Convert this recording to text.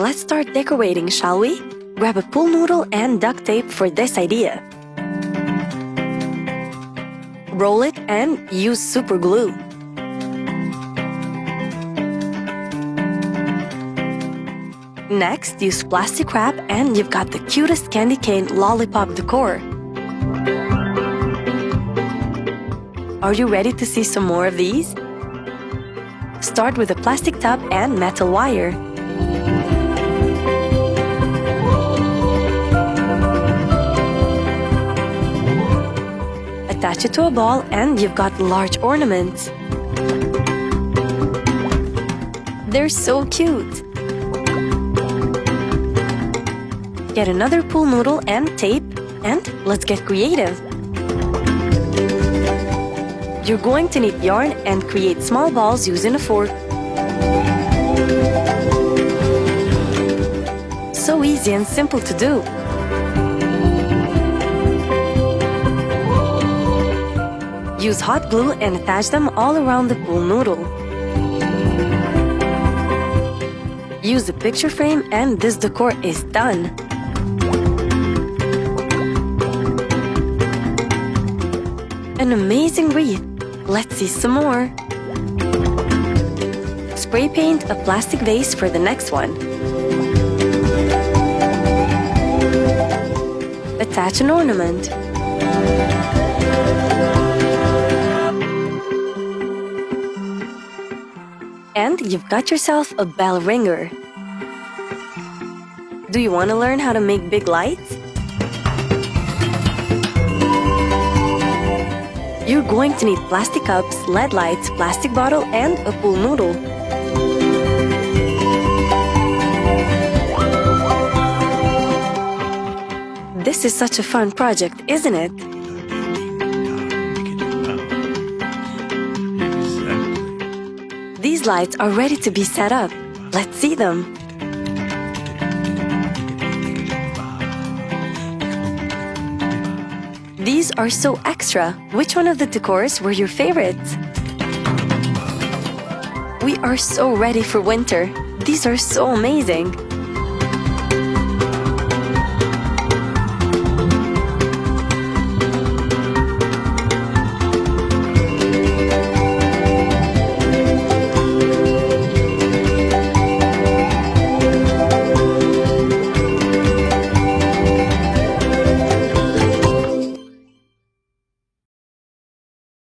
Let's start decorating, shall we? Grab a pool noodle and duct tape for this idea. Roll it and use super glue. Next, use plastic wrap and you've got the cutest candy cane lollipop decor. Are you ready to see some more of these? Start with a plastic tub and metal wire. Attach it to a ball and you've got large ornaments. They're so cute! Get another pool noodle and tape, and let's get creative. You're going to need yarn and create small balls using a fork. So easy and simple to do. Use hot glue and attach them all around the pool noodle. Use a picture frame and this decor is done. An amazing wreath. Let's see some more. Spray paint a plastic vase for the next one. Attach an ornament. And you've got yourself a bell ringer. Do you want to learn how to make big lights? You're going to need plastic cups, LED lights, plastic bottle, and a pool noodle. This is such a fun project, isn't it? These lights are ready to be set up. Let's see them. These are so extra. Which one of the decors were your favorites? We are so ready for winter. These are so amazing.